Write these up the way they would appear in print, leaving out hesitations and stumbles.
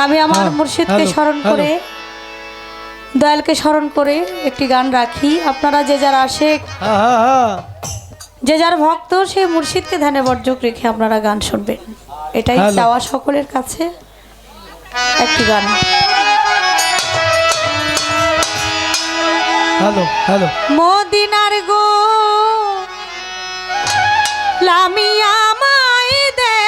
আমি আমার মুর্শিদকে স্মরণ করে দয়ালকে স্মরণ করে একটি গান রাখি। আপনারা যে যারা আশেক যে যার ভক্ত সেই মুর্শিদকে ধ্যানে বর্জক রেখে আপনারা গান শুনবেন, এটাই চাওয়া সকলের কাছে। একটি গান মদিনার গো লামিয়া মাই দে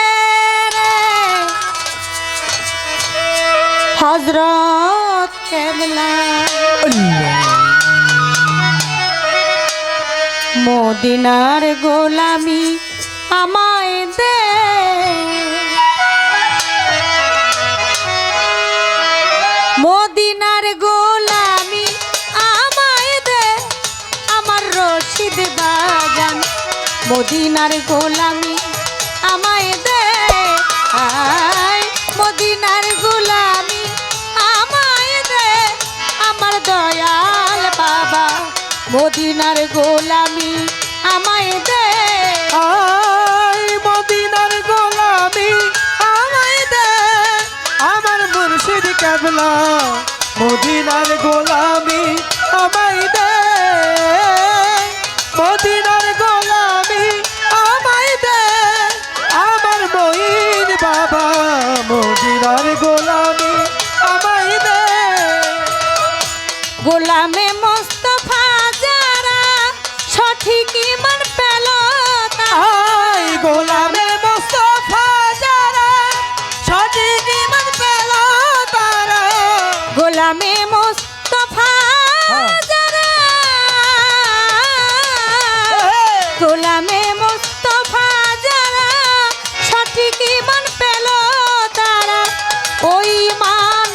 হযরত কেবলা মদিনার গোলামি আমায় দে মদিনার গোলামি আমায় দে আমার রশিদ বাজান মদিনার গোলামি আমায় দে আয় মদিনার গোলামি আমায় দে আমার দয়াল বাবা মদিনার গোলামি আমায় দে আয় মদিনার গোলামি আমায় দে আমার মুর্শিদ কেবলা মদিনার গোলামি আমায় দে মদিনার গোলামি আমায় দে আমার মঈন বাবা মদিনার গোলামি আমায় দে গোলামে মোস্তফা যারা সঠিক ঈমান পেল আয় গোলামে মোস্তফা যারা সঠিক ঈমান পেল তারা গোলামে মোস্তফা যারা গোলামে মোস্তফা যারা সঠিক ঈমান পেল তারা ওই ঈমান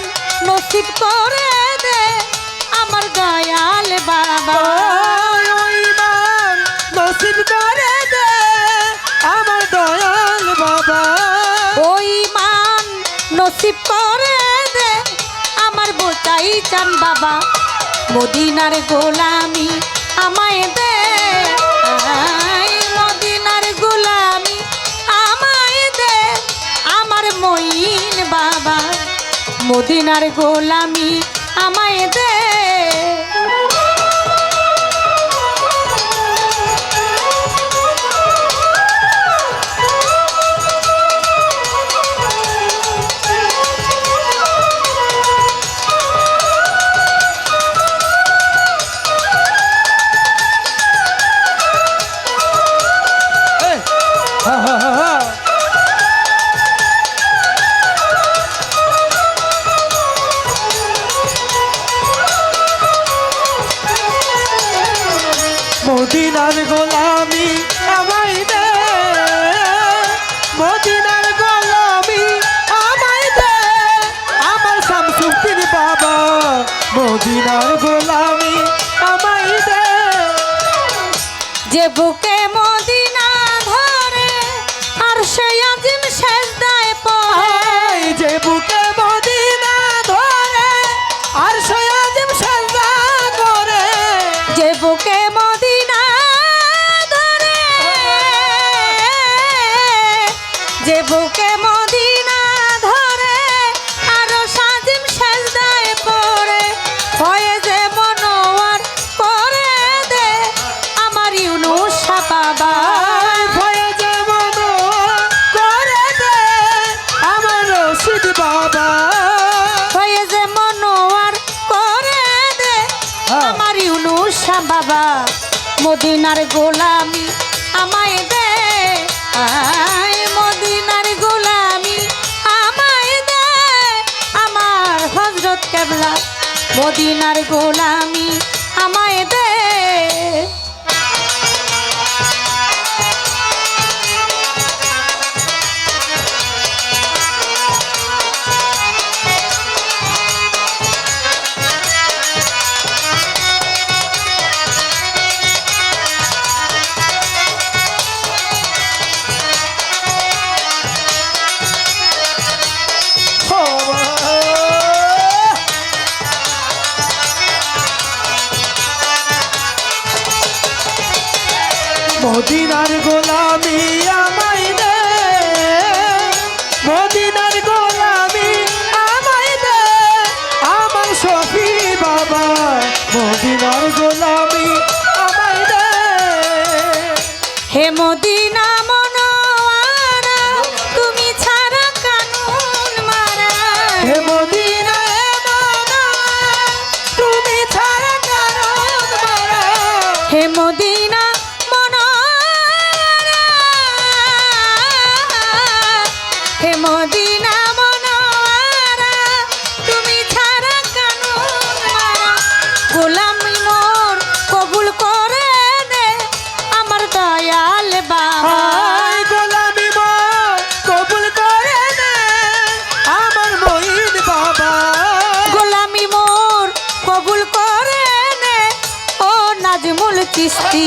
নসিব করে দে আমার দয়াল বাবা ওই মান নসিব করে দে আমার দয়াল বাবা ওই মান নসিব করে দে আমার বোচাই চান বাবা মদিনার গোলামি আমায় দে আয় মদিনার গোলামি আমায় দে আমার মঈন বাবা মদিনার গোলামি আমায় দে মদিনার গোলামি আমায় দে মদিনার গোলামি আমায় দে আমার শামসুদ্দিন বাবা মদিনার গোলামি আমায় দে যে বুকে মদিনা ধরে আর সে আজিম সেজদায় পড়ে যে বুকে মদিনা ধরে আর সে আজিম সেজদা করে যে বুকে মদিনা ধরে যে বুকে মদিনা ধরে আর সাজিম সেজদায় পড়ে হয়ে যে মনোয়ার করে দে আমার ইউনুস বাবা ভয়ে যে মনোয়ার করে দে আমার রশিদ বাবা হয়ে যে মনোয়ার করে দে আমার ইউনুস বাবা মদিনার গোলামি আমায় দে আয় মদিনার গোলামি আমায় দে আমার হযরত কেবলা মদিনার গোলামি আমায় দে হে মদিনা মনোয়ারা তুমি ছাড়া কানুন মারা গোলামি মোর কবুল করে নে আমার দয়াল বাবা হায় গোলামি মোর কবুল করে নে আমার মঈন বাবা গোলামি মোর কবুল করে নে ও নাজমুল চিশতি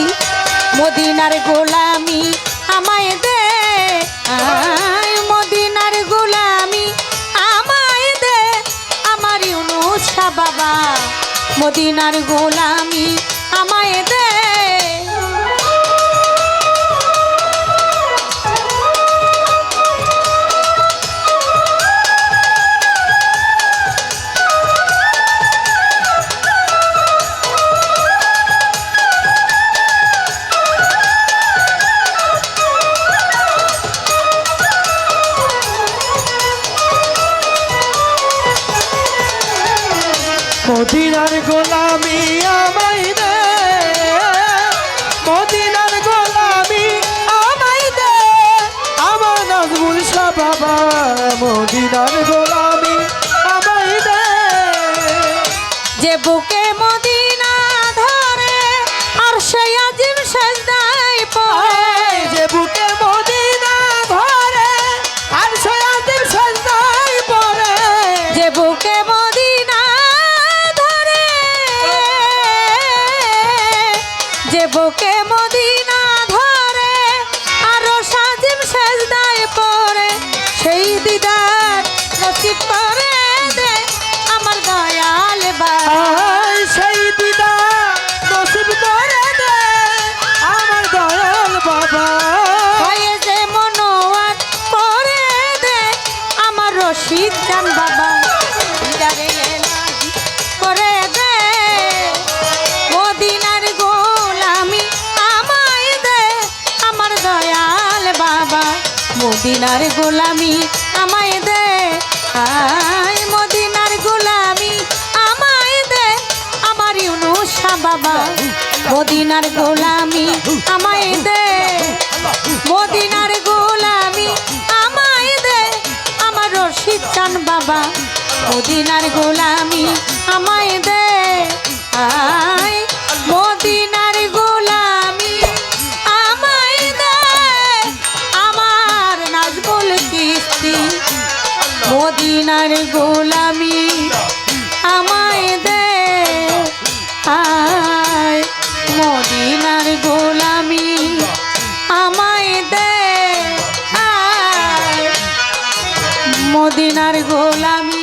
মদিনার গোলামি আমায় দে আয় মদিনার গোলামি আমায় দে আমার ইউনুস শাহ বাবা মদিনার গোলামি আমায় দে মদিনার গোলামি আমায় দে মদিনার গোলামি আমায় দে আমার নাজমুল শাহ বাবা মদিনার গোলামি আমায় দে যে বুকে মদিনা ধরে আর সে আজিম সেজদায় পড়ে যে বুকে মদিনা ধরে আর সয়াদির সজদায় পড়ে যে বুকে মদিনা ধরে যে বুকে মদিনা ধরে আরো সাজিম সেজদায় পড়ে সেই দিদার নসিব করে দে আমার দয়াল বাবা আয় সেই দিদা নসিব করে দে আমার দয়াল বাবা হয়ে যে মনোয়ার করে দে আমার রশিদ জান বাবা দিদারে এলাহি করে দে মদিনার গোলামি আমায় দে আমার দয়াল বাবা মদিনার গোলামি আমায় দে আয় মদিনার গোলামি আমায় দে আমার ইউনুস শাহ বাবা মদিনার গোলামি আমায় দে মদিনার গোলামি আমায় দে আমার রশিদ চান বাবা মদিনার গোলামি আমায় দে আয় মদিনার গোলামি আমায় দে আমার নাজমুল চিশতি মদিনার গোলামি আমায় দে আয় মদিনার গোলামি আমায় দে আয় মদিনার গোলামি